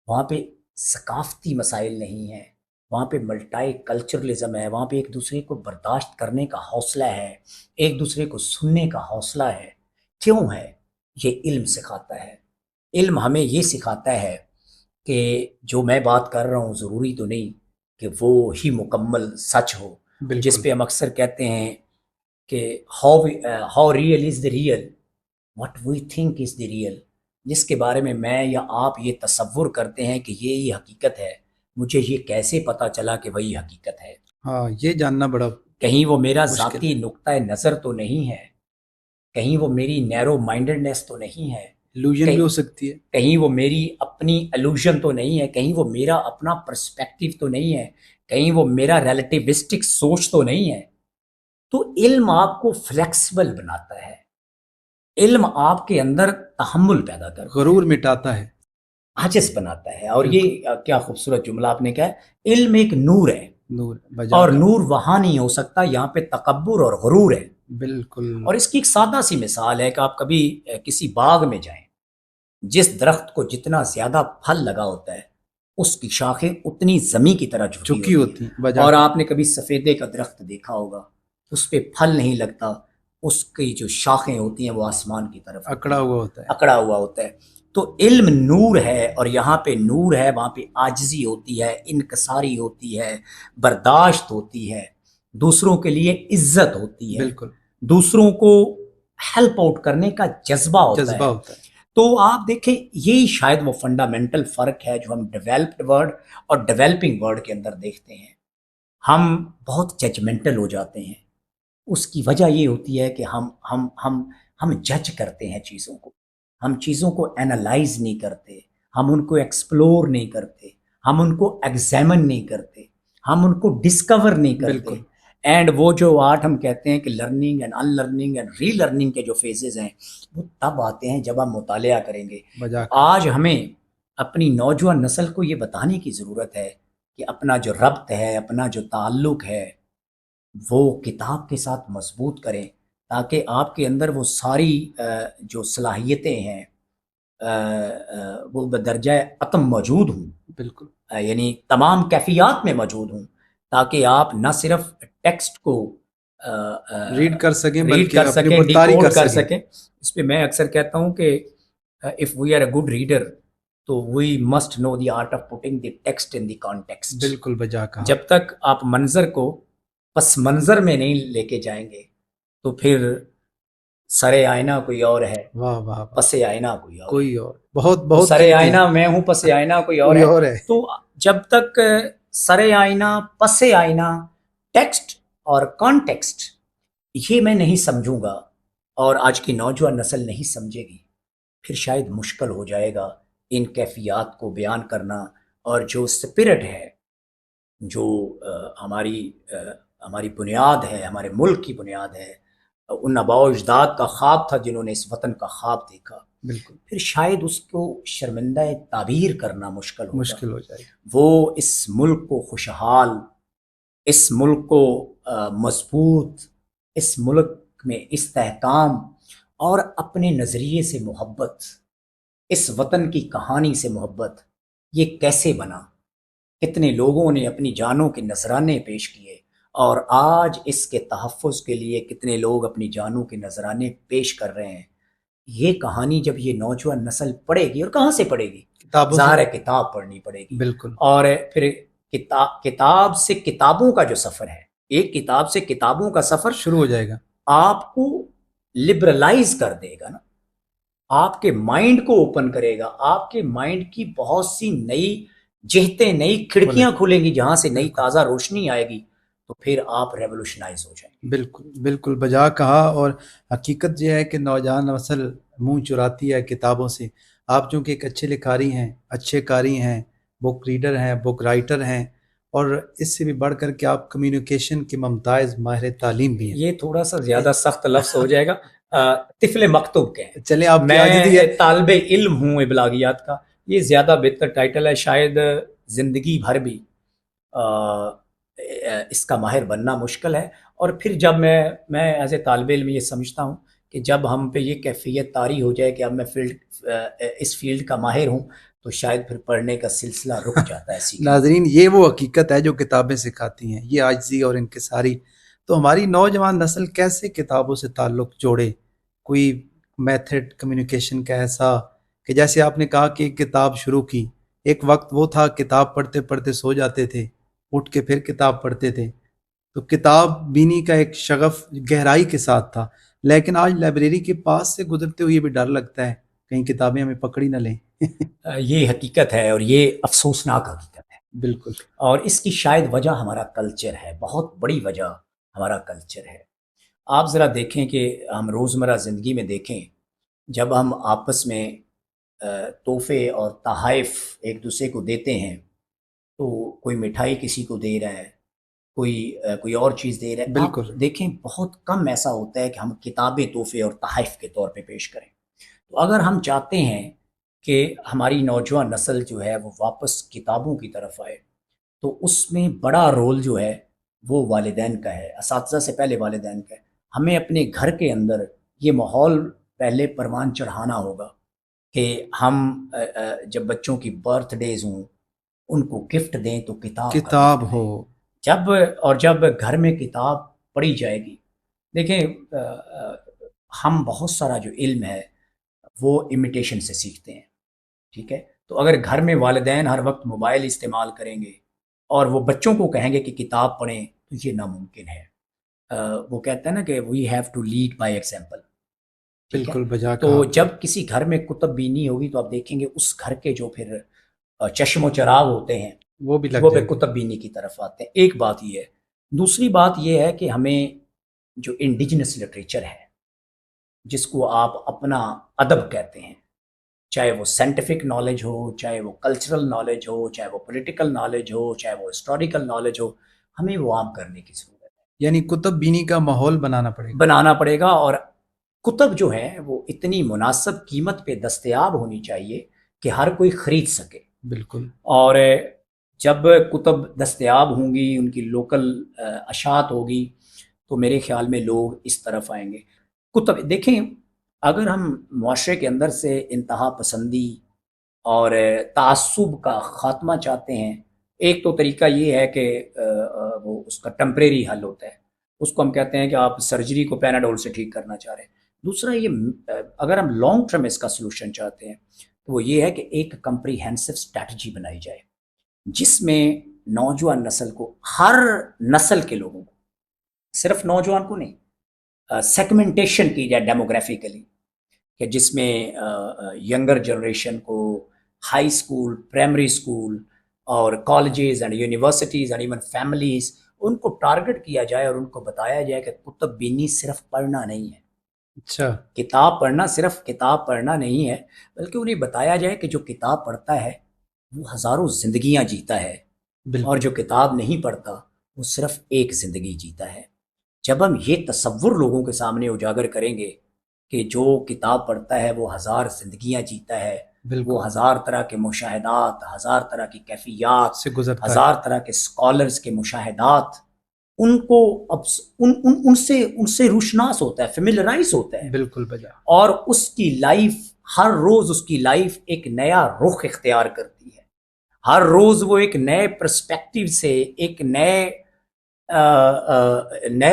وہاں پہ ثقافتی مسائل نہیں ہیں، وہاں پہ ملٹائی کلچرلزم ہے، وہاں پہ ایک دوسرے کو برداشت کرنے کا حوصلہ ہے، ایک دوسرے کو سننے کا حوصلہ ہے. کیوں ہے؟ یہ علم سکھاتا ہے. علم ہمیں یہ سکھاتا ہے کہ جو میں بات کر رہا ہوں ضروری تو نہیں کہ وہ ہی مکمل سچ ہو. جس پہ ہم اکثر کہتے ہیں کہ how real is the real, what we think is the real. جس کے بارے میں یا آپ یہ تصور کرتے ہیں کہ یہ حقیقت ہے، مجھے یہ کیسے پتا چلا کہ وہی حقیقت ہے. ہاں، یہ جاننا بڑا کہیں وہ میرا مشکل ذاتی نقطۂ نظر تو نہیں ہے، کہیں وہ میری نیرو مائنڈڈنیس تو نہیں ہے، illusion بھی ہو سکتی ہے. کہیں وہ میری اپنی الوژن تو نہیں ہے، کہیں وہ میرا اپنا پرسپیکٹیو تو نہیں ہے، کہیں وہ میرا ریلیٹیوسٹک سوچ تو نہیں ہے. تو علم آپ کو فلیکسیبل بناتا ہے، علم آپ کے اندر تحمل پیدا کرتا ہے، غرور مٹاتا ہے. عاجز بناتا ہے. اور یہ کیا خوبصورت جملہ آپ نے کہا ہے، علم ایک نور ہے، نور بجا اور کا. نور وہاں نہیں ہو سکتا یہاں پہ تکبر اور غرور ہے. بالکل. اور اس کی ایک سادہ سی مثال ہے کہ آپ کبھی کسی باغ میں جائیں، جس درخت کو جتنا زیادہ پھل لگا ہوتا ہے اس کی شاخیں اتنی زمین کی طرح جھکی ہوتی ہیں. بجا اور کا. آپ نے کبھی سفیدے کا درخت دیکھا ہوگا، اس پہ پھل نہیں لگتا، اس کی جو شاخیں ہوتی ہیں وہ آسمان کی طرف اکڑا ہوا ہوتا ہے. اکڑا ہوا ہوتا ہے. تو علم نور ہے، اور یہاں پہ نور ہے، وہاں پہ عاجزی ہوتی ہے، انکساری ہوتی ہے، برداشت ہوتی ہے، دوسروں کے لیے عزت ہوتی ہے، بالکل. دوسروں کو ہیلپ آؤٹ کرنے کا جذبہ ہوتا ہے. ہوتا ہے. تو آپ دیکھیں یہی شاید وہ فنڈامنٹل فرق ہے جو ہم ڈیولپڈ ورلڈ اور ڈیولپنگ ورلڈ کے اندر دیکھتے ہیں. ہم بہت ججمنٹل ہو جاتے ہیں. اس کی وجہ یہ ہوتی ہے کہ ہم جج کرتے ہیں چیزوں کو، ہم چیزوں کو اینالائز نہیں کرتے، ہم ان کو ایکسپلور نہیں کرتے، ہم ان کو ایگزامن نہیں کرتے، ہم ان کو ڈسکور نہیں کرتے. بالکل. اینڈ وہ جو آرٹ ہم کہتے ہیں کہ learning and unlearning and relearning کے جو فیزز ہیں وہ تب آتے ہیں جب ہم مطالعہ کریں گے. بجا کا. آج ہمیں اپنی نوجوان نسل کو یہ بتانے کی ضرورت ہے کہ اپنا جو ربط ہے، اپنا جو تعلق ہے، وہ کتاب کے ساتھ مضبوط کریں، تاکہ آپ کے اندر وہ ساری جو صلاحیتیں ہیں وہ بدرجہ عتم موجود ہوں. بالکل. یعنی تمام کیفیات میں موجود ہوں، تاکہ آپ نہ صرف ٹیکسٹ کو ریڈ کر سکیں ریڈ بلکہ کر اپنے سکیں، اوپر طاری ڈیکوڈ کر سکیں. سکیں. اس پہ میں اکثر کہتا ہوں کہ if we are a good reader تو we must know the art of putting the text in the context. بالکل بجا کا. جب تک آپ منظر کو پس منظر میں نہیں لے کے جائیں گے تو پھر سر آئینہ کوئی اور ہے، واہ واہ. پس آئینہ کوئی اور کوئی اور. بہت بہت سر آئینہ میں ہوں، پس آئینہ کوئی اور ہے. تو جب تک سر آئینہ، پس آئینہ، ٹیکسٹ اور کانٹیکسٹ یہ میں نہیں سمجھوں گا اور آج کی نوجوان نسل نہیں سمجھے گی، پھر شاید مشکل ہو جائے گا ان کیفیات کو بیان کرنا. اور جو اسپرٹ ہے، جو ہماری بنیاد ہے، ہمارے ملک کی بنیاد ہے، ان آباء و اجداد کا خواب تھا جنہوں نے اس وطن کا خواب دیکھا، بالکل پھر شاید اس کو شرمندہ تعبیر کرنا مشکل ہو جائے گا. وہ اس ملک کو خوشحال، اس ملک کو مضبوط، اس ملک میں استحکام اور اپنے نظریے سے محبت، اس وطن کی کہانی سے محبت یہ کیسے بنا، کتنے لوگوں نے اپنی جانوں کے نذرانے پیش کیے، اور آج اس کے تحفظ کے لیے کتنے لوگ اپنی جانوں کے نذرانے پیش کر رہے ہیں۔ یہ کہانی جب یہ نوجوان نسل پڑھے گی، اور کہاں سے پڑھے گی؟ کتابوں ظاہر سے، ہے کتاب پڑھنی پڑے گی، بالکل اور پھر کتاب سے کتابوں کا جو سفر ہے، ایک کتاب سے کتابوں کا سفر شروع ہو جائے گا۔ آپ کو لبرلائز کر دے گا نا، آپ کے مائنڈ کو اوپن کرے گا، آپ کے مائنڈ کی بہت سی نئی جہتیں، نئی کھڑکیاں کھلیں گی جہاں سے نئی بالکل تازہ روشنی آئے گی، تو پھر آپ ریولوشنائز ہو جائیں گے۔ بالکل بالکل بجا کہا، اور حقیقت یہ ہے کہ نوجوان نسل منہ چراتی ہے کتابوں سے۔ آپ چونکہ ایک اچھے لکھاری ہیں، اچھے قاری ہیں، بک ریڈر ہیں، بک رائٹر ہیں، اور اس سے بھی بڑھ کر کے آپ کمیونیکیشن کے ممتاز ماہر تعلیم بھی ہیں۔ یہ تھوڑا سا زیادہ سخت لفظ ہو جائے گا، طفل مکتوب کے ہیں۔ چلیں آپ کی عاجزی میں ہے۔ طالب علم ہوں ابلاغیات کا، یہ زیادہ بہتر ٹائٹل ہے، شاید زندگی بھر بھی اس کا ماہر بننا مشکل ہے۔ اور پھر جب میں ایز اے طالب علم یہ سمجھتا ہوں کہ جب ہم پہ یہ کیفیت طاری ہو جائے کہ اب میں اس فیلڈ کا ماہر ہوں، تو شاید پھر پڑھنے کا سلسلہ رک جاتا ہے سیکھنے۔ ناظرین، یہ وہ حقیقت ہے جو کتابیں سکھاتی ہیں، یہ عاجزی اور انکساری۔ تو ہماری نوجوان نسل کیسے کتابوں سے تعلق جوڑے؟ کوئی میتھڈ کمیونیکیشن کا ایسا کہ جیسے آپ نے کہا کہ ایک کتاب شروع کی، ایک وقت وہ تھا کتاب پڑھتے پڑھتے سو جاتے تھے، اٹھ کے پھر کتاب پڑھتے تھے، تو کتاب بینی کا ایک شغف گہرائی کے ساتھ تھا، لیکن آج لائبریری کے پاس سے گزرتے ہوئے بھی ڈر لگتا ہے کہیں کتابیں ہمیں پکڑی نہ لیں۔ یہ حقیقت ہے، اور یہ افسوسناک حقیقت ہے، بالکل اور اس کی شاید وجہ ہمارا کلچر ہے، بہت بڑی وجہ ہمارا کلچر ہے۔ آپ ذرا دیکھیں کہ ہم روزمرہ زندگی میں دیکھیں، جب ہم آپس میں تحفے اور تحائف ایک دوسرے کو دیتے ہیں، تو کوئی مٹھائی کسی کو دے رہا ہے، کوئی اور چیز دے رہا ہے، آپ بالکل دیکھیں بہت کم ایسا ہوتا ہے کہ ہم کتابیں تحفے اور تحائف کے طور پہ پیش کریں۔ تو اگر ہم چاہتے ہیں کہ ہماری نوجوان نسل جو ہے وہ واپس کتابوں کی طرف آئے، تو اس میں بڑا رول جو ہے وہ والدین کا ہے، اساتذہ سے پہلے والدین کا ہے۔ ہمیں اپنے گھر کے اندر یہ ماحول پہلے پروان چڑھانا ہوگا کہ ہم جب بچوں کی برتھ ڈیز ہوں ان کو گفٹ دیں تو کتاب کا کتاب گفٹ ہو۔ دیں۔ جب گھر میں کتاب پڑھی جائے گی، دیکھیں ہم بہت سارا جو علم ہے وہ امیٹیشن سے سیکھتے ہیں، ٹھیک ہے؟ تو اگر گھر میں والدین ہر وقت موبائل استعمال کریں گے اور وہ بچوں کو کہیں گے کہ کتاب پڑھیں، تو یہ ناممکن ہے۔ وہ کہتے ہیں نا کہ we have to lead by example, ٹھیک ہے؟ بالکل بجا تو کہا آپ نے۔ جب کسی گھر میں کتب بینی ہوگی تو آپ دیکھیں گے اس گھر کے جو پھر چشم و چراغ ہوتے ہیں وہ بھی لگ وہ جائیں پہ گے۔ کتب بینی کی طرف آتے ہیں۔ ایک بات یہ ہے، دوسری بات یہ ہے کہ ہمیں جو انڈیجنس لٹریچر ہے، جس کو آپ اپنا ادب کہتے ہیں، چاہے وہ سائنٹیفک نالج ہو، چاہے وہ کلچرل نالج ہو، چاہے وہ پولیٹیکل نالج ہو، چاہے وہ ہسٹوریکل نالج ہو، ہمیں وہ عام کرنے کی ضرورت ہے، یعنی کتب بینی کا ماحول بنانا پڑے گا۔ اور کتب جو ہے وہ اتنی مناسب قیمت پہ دستیاب ہونی چاہیے کہ ہر کوئی خرید سکے۔ بالکل اور جب کتب دستیاب ہوں گی، ان کی لوکل اشاعت ہوگی، تو میرے خیال میں لوگ اس طرف آئیں گے۔ کتب دیکھیں، اگر ہم معاشرے کے اندر سے انتہا پسندی اور تعصب کا خاتمہ چاہتے ہیں، ایک تو طریقہ یہ ہے کہ وہ اس کا ٹمپریری حل ہوتا ہے، اس کو ہم کہتے ہیں کہ آپ سرجری کو پیناڈول سے ٹھیک کرنا چاہ رہے ہیں۔ دوسرا یہ اگر ہم لانگ ٹرم اس کا سلوشن چاہتے ہیں تو وہ یہ ہے کہ ایک کمپریہنسو اسٹریٹجی بنائی جائے، جس میں نوجوان نسل کو، ہر نسل کے لوگوں کو، صرف نوجوان کو نہیں، سیگمنٹیشن کی جائے ڈیموگرافیکلی، کہ جس میں ینگر جنریشن کو ہائی اسکول، پرائمری اسکول اور colleges and universities and even families, ان کو ٹارگٹ کیا جائے اور ان کو بتایا جائے کہ کتب بینی صرف پڑھنا نہیں ہے، اچھا کتاب پڑھنا صرف کتاب پڑھنا نہیں ہے، بلکہ انہیں بتایا جائے کہ جو کتاب پڑھتا ہے وہ ہزاروں زندگیاں جیتا ہے، اور بالکل جو کتاب نہیں پڑھتا وہ صرف ایک زندگی جیتا ہے۔ جب ہم یہ تصور لوگوں کے سامنے اجاگر کریں گے کہ جو کتاب پڑھتا ہے وہ ہزار زندگیاں جیتا ہے، بالکل وہ ہزار طرح کے مشاہدات، ہزار طرح کی کیفیات، سے گزرتا ہے۔ ہزار طرح کے اسکالرز کے مشاہدات، ان کو ان سے روشناس ہوتا ہے، فیملرائز ہوتا ہے، بالکل بجا اور اس کی لائف، ہر روز اس کی لائف ایک نیا رخ اختیار کرتی ہے۔ ہر روز وہ ایک نئے پرسپیکٹیو سے، ایک نئے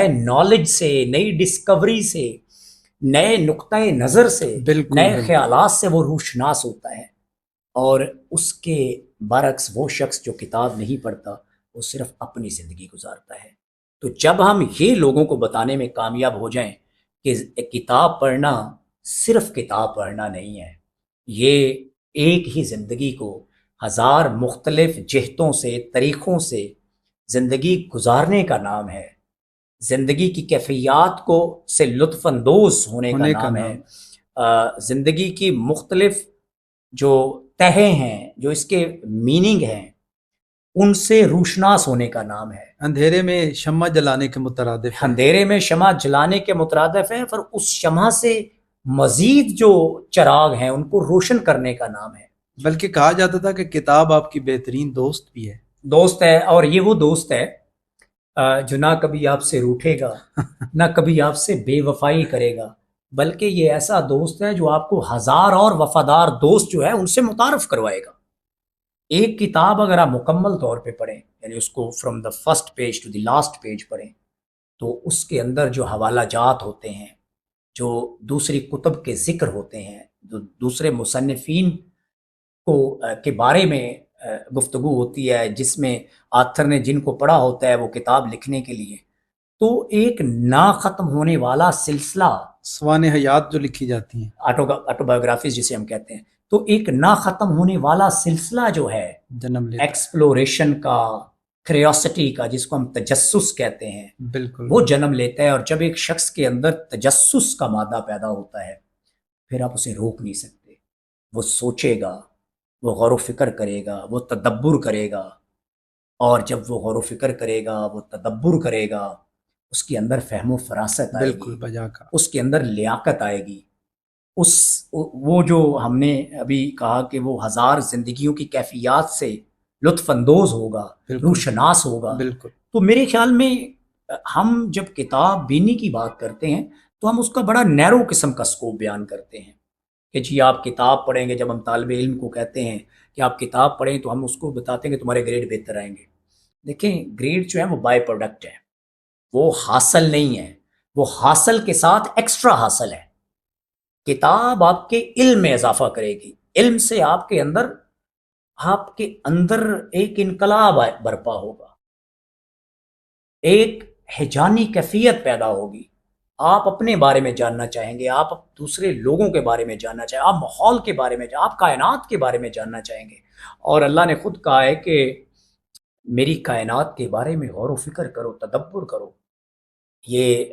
نالج سے، نئی ڈسکوری سے، نئے نقطۂ نظر سے، بالکل نئے بالکل خیالات سے وہ روشناس ہوتا ہے۔ اور اس کے برعکس وہ شخص جو کتاب نہیں پڑھتا وہ صرف اپنی زندگی گزارتا ہے۔ تو جب ہم یہ لوگوں کو بتانے میں کامیاب ہو جائیں کہ کتاب پڑھنا صرف کتاب پڑھنا نہیں ہے، یہ ایک ہی زندگی کو ہزار مختلف جہتوں سے، طریقوں سے زندگی گزارنے کا نام ہے، زندگی کی کیفیات کو سے لطف اندوز ہونے کا نام ہے، زندگی کی مختلف جو تہیں ہیں، جو اس کے میننگ ہیں، ان سے روشناس ہونے کا نام ہے۔ اندھیرے میں شمع جلانے کے مترادف ہے۔ اندھیرے میں شمع جلانے کے مترادف ہے، پر اس شمع سے مزید جو چراغ ہیں ان کو روشن کرنے کا نام ہے۔ بلکہ کہا جاتا تھا کہ کتاب آپ کی بہترین دوست بھی ہے۔ دوست ہے، اور یہ وہ دوست ہے جو نہ کبھی آپ سے روٹھے گا، نہ کبھی آپ سے بے وفائی کرے گا، بلکہ یہ ایسا دوست ہے جو آپ کو ہزار اور وفادار دوست جو ہے ان سے متعارف کروائے گا۔ ایک کتاب اگر آپ مکمل طور پہ پڑھیں، یعنی اس کو from the first page to the last page پڑھیں، تو اس کے اندر جو حوالہ جات ہوتے ہیں، جو دوسری کتب کے ذکر ہوتے ہیں، جو دوسرے مصنفین کے بارے میں گفتگو ہوتی ہے، جس میں آتھر نے جن کو پڑھا ہوتا ہے وہ کتاب لکھنے کے لیے، تو ایک نا ختم ہونے والا سلسلہ، سوانح حیات جو لکھی جاتی ہیں، آٹو بایوگرافیز جسے ہم کہتے ہیں، تو ایک نا ختم ہونے والا سلسلہ جو ہے جنم لیتا ایکسپلوریشن کا، کریوسٹی کا، جس کو ہم تجسس کہتے ہیں، بالکل وہ جنم لیتا ہے۔ اور جب ایک شخص کے اندر تجسس کا مادہ پیدا ہوتا ہے پھر آپ اسے روک نہیں سکتے۔ وہ سوچے گا، وہ غور و فکر کرے گا، وہ تدبر کرے گا، اور جب وہ غور و فکر کرے گا، وہ تدبر کرے گا، اس کے اندر فہم و فراست آئے بالکل گی، بجا کا اس کے اندر لیاقت آئے گی، وہ جو ہم نے ابھی کہا کہ وہ ہزار زندگیوں کی کیفیات سے لطف اندوز ہوگا، بالکل روشناس ہوگا۔ بالکل تو میرے خیال میں ہم جب کتاب بینی کی بات کرتے ہیں تو ہم اس کا بڑا نیرو قسم کا سکوپ بیان کرتے ہیں کہ جی آپ کتاب پڑھیں گے۔ جب ہم طالب علم کو کہتے ہیں کہ آپ کتاب پڑھیں تو ہم اس کو بتاتے ہیں کہ تمہارے گریڈ بہتر آئیں گے۔ دیکھیں، گریڈ جو ہے وہ بائی پروڈکٹ ہے، وہ حاصل نہیں ہے، وہ حاصل کے ساتھ ایکسٹرا حاصل ہے۔ کتاب آپ کے علم میں اضافہ کرے گی، علم سے آپ کے اندر ایک انقلاب برپا ہوگا، ایک ہیجانی کیفیت پیدا ہوگی۔ آپ اپنے بارے میں جاننا چاہیں گے، آپ دوسرے لوگوں کے بارے میں جاننا چاہیں گے، آپ ماحول کے بارے میں، آپ کائنات کے بارے میں جاننا چاہیں گے۔ اور اللہ نے خود کہا ہے کہ میری کائنات کے بارے میں غور و فکر کرو، تدبر کرو۔ یہ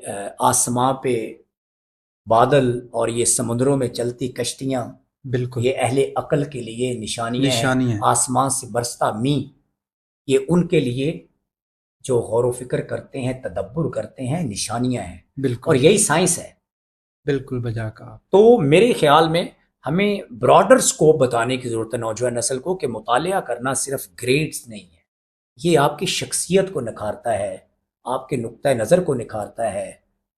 آسماں پہ بادل اور یہ سمندروں میں چلتی کشتیاں، بالکل یہ اہل عقل کے لیے نشانیاں نشانی ہیں۔ ہے، آسمان سے برستا می، یہ ان کے لیے جو غور و فکر کرتے ہیں، تدبر کرتے ہیں، نشانیاں ہیں، بالکل اور یہی سائنس ہے۔ بالکل بجا کا۔ تو میرے خیال میں ہمیں براڈر سکوپ بتانے کی ضرورت ہے نوجوان نسل کو کہ مطالعہ کرنا صرف گریڈز نہیں ہے، یہ آپ کی شخصیت کو نکھارتا ہے، آپ کے نقطۂ نظر کو نکھارتا ہے،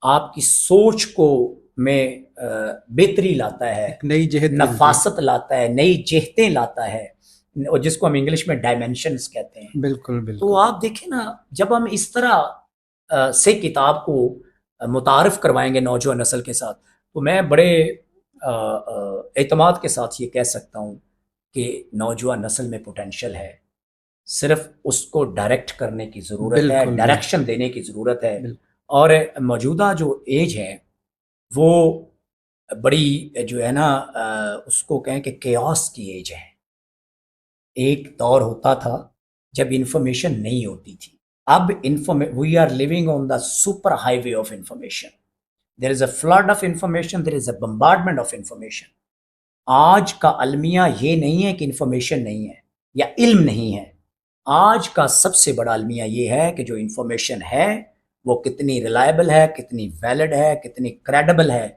آپ کی سوچ کو میں بہتری لاتا ہے، ایک نئی جہت ملتی ہے۔ نفاست لاتا ہے، نئی جہتیں لاتا ہے، اور جس کو ہم انگلش میں ڈائمینشنز کہتے ہیں۔ بالکل بالکل تو آپ دیکھیں نا، جب ہم اس طرح سے کتاب کو متعارف کروائیں گے نوجوان نسل کے ساتھ، تو میں بڑے اعتماد کے ساتھ یہ کہہ سکتا ہوں کہ نوجوان نسل میں پوٹینشل ہے، صرف اس کو ڈائریکٹ کرنے کی ضرورت ہے، بالکل ڈائریکشن دینے کی ضرورت ہے۔ بالکل اور موجودہ جو ایج ہے وہ بڑی جو ہے نا اس کو کہیں کہ کیوس کی ایج ہے۔ ایک دور ہوتا تھا جب انفارمیشن نہیں ہوتی تھی، اب we are living on the superhighway of information. There is a flood of information, there is a bombardment of information. آج کا المیہ یہ نہیں ہے کہ انفارمیشن نہیں ہے یا علم نہیں ہے، آج کا سب سے بڑا المیہ یہ ہے کہ جو انفارمیشن ہے وہ کتنی ریلائبل ہے، کتنی ویلڈ ہے، کتنی کریڈیبل ہے۔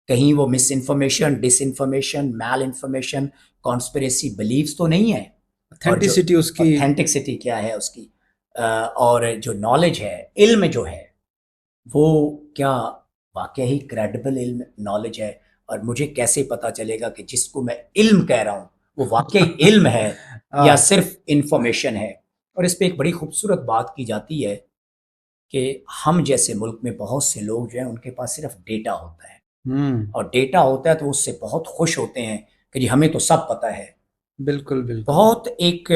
کہیں وہ مس انفارمیشن، ڈس انفارمیشن، میل انفارمیشن، کانسپریسی بلیفز تو نہیں ہے، اتھینٹسٹی اس کی، اتھینٹکسٹی کیا ہے اس کی، اور جو نالج ہے، علم جو ہے وہ کیا واقعی ہی کریڈیبل علم نالج ہے۔ اور مجھے کیسے پتا چلے گا کہ جس کو میں علم کہہ رہا ہوں وہ واقعی علم ہے یا ہاں صرف انفارمیشن ہے. اور اس پہ ایک بڑی خوبصورت بات کی جاتی ہے کہ ہم جیسے ملک میں بہت سے لوگ جو ہیں ان کے پاس صرف ڈیٹا ہوتا ہے، ہوں اور ڈیٹا ہوتا ہے تو اس سے بہت خوش ہوتے ہیں کہ جی ہمیں تو سب پتہ ہے. بالکل بالکل بہت ایک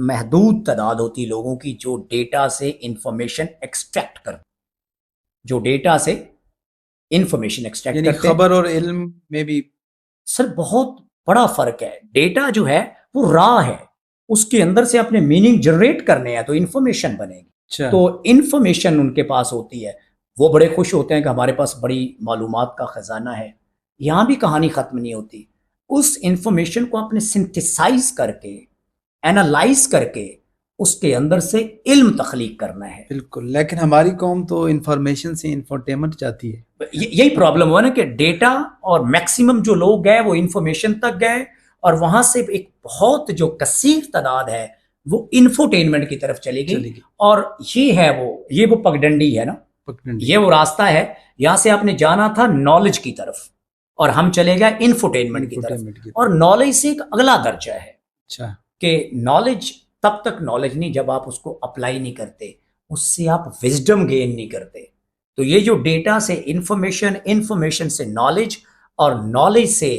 محدود تعداد ہوتی ہے لوگوں کی جو ڈیٹا سے انفارمیشن ایکسٹریکٹ کرتے، جو ڈیٹا سے انفارمیشن ایکسٹریکٹ یعنی کرتے ہیں. خبر اور علم میں بھی سر بہت بڑا فرق ہے. ڈیٹا جو ہے وہ راہ ہے، اس کے اندر سے اپنے میننگ جنریٹ کرنے ہیں تو انفارمیشن بنے گی. اچھا تو انفارمیشن ان کے پاس ہوتی ہے، وہ بڑے خوش ہوتے ہیں کہ ہمارے پاس بڑی معلومات کا خزانہ ہے. یہاں بھی کہانی ختم نہیں ہوتی. اس انفارمیشن کو اپنے سنتھیسائز کر کے، اینالائز کر کے اس کے اندر سے علم تخلیق کرنا ہے. بالکل، لیکن ہماری قوم تو انفارمیشن سے انفرٹینمنٹ چاہتی ہے. یہی پرابلم ہوا نا کہ ڈیٹا اور میکسیمم جو لوگ گئے وہ انفارمیشن تک گئے، اور وہاں سے ایک بہت جو کثیر تعداد ہے وہ انفوٹینمنٹ کی طرف چلی چلی گئی. گئی اور یہ وہ پگڈنڈی ہے نا، پگڈنڈی. یہ وہ راستہ ہے. یہاں سے آپ نے جانا تھا نالج کی طرف اور ہم چلے گئے انفوٹینمنٹ کی طرف. انفرٹینمنٹ کی. اور نالج سے ایک اگلا درجہ ہے اچھا کہ نالج تب تک نالج نہیں جب آپ اس کو اپلائی نہیں کرتے، اس سے آپ وزڈم گین نہیں کرتے. تو یہ جو ڈیٹا سے انفارمیشن سے نالج اور نالج سے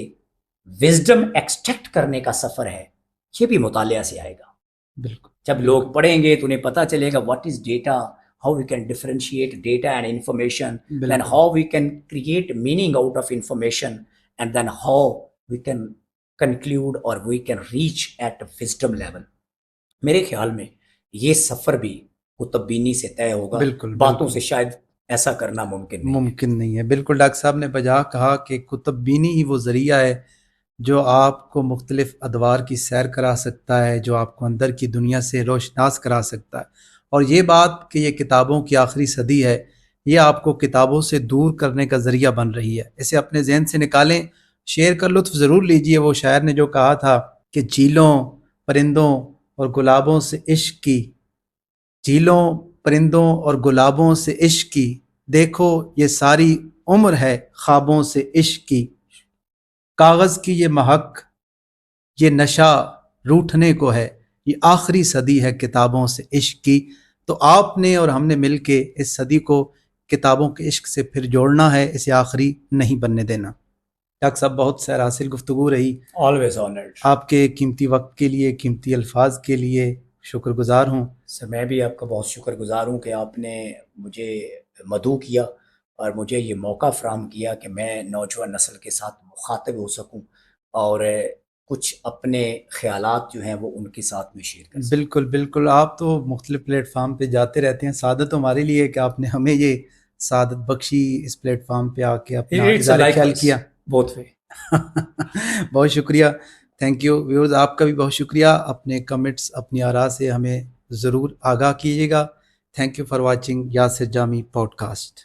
وزڈم ایکسٹریکٹ کرنے کا سفر ہے، یہ بھی مطالعہ سے آئے گا. بالکل جب لوگ پڑھیں گے تو انہیں پتہ چلے گا what is data, how we can differentiate data and information, then how we can create meaning out of information, and then how we can conclude اور we can reach at wisdom level. میرے خیال میں یہ سفر بھی کتب بینی سے طے ہوگا. بالکل باتوں سے شاید ایسا کرنا ممکن نہیں ہے. بالکل ڈاکٹر صاحب نے بجا کہا کہ کتب بینی ہی وہ ذریعہ ہے جو آپ کو مختلف ادوار کی سیر کرا سکتا ہے، جو آپ کو اندر کی دنیا سے روشناس کرا سکتا ہے. اور یہ بات کہ یہ کتابوں کی آخری صدی ہے، یہ آپ کو کتابوں سے دور کرنے کا ذریعہ بن رہی ہے. اسے اپنے ذہن سے نکالیں، شعر کا لطف ضرور لیجئے. وہ شاعر نے جو کہا تھا کہ جھیلوں پرندوں اور گلابوں سے عشق کی، جھیلوں پرندوں اور گلابوں سے عشق کی، دیکھو یہ ساری عمر ہے خوابوں سے عشق کی. کاغذ کی یہ مہک، یہ نشہ روٹھنے کو ہے، یہ آخری صدی ہے کتابوں سے عشق کی. تو آپ نے اور ہم نے مل کے اس صدی کو کتابوں کے عشق سے پھر جوڑنا ہے، اسے آخری نہیں بننے دینا. ڈاکٹر صاحب بہت سیر حاصل گفتگو رہی. Always honoured. آپ کے قیمتی وقت کے لیے، قیمتی الفاظ کے لیے شکر گزار ہوں. سر میں بھی آپ کا بہت شکر گزار ہوں کہ آپ نے مجھے مدعو کیا اور مجھے یہ موقع فراہم کیا کہ میں نوجوان نسل کے ساتھ مخاطب ہو سکوں اور کچھ اپنے خیالات جو ہیں وہ ان کے ساتھ میں شیئر کر سکوں. بالکل بالکل، آپ تو مختلف پلیٹ فارم پہ جاتے رہتے ہیں. سعادت ہمارے لیے ہے کہ آپ نے ہمیں یہ سعادت بخشی، اس پلیٹ فارم پہ آ کے اپنا اظہار خیال کیا. بہت بہت شکریہ. تھینک یو ویورز، آپ کا بھی بہت شکریہ. اپنے کمنٹس، اپنی آراء سے ہمیں ضرور آگاہ کیجیے گا. Thank you for watching Yasir Jami pod cost.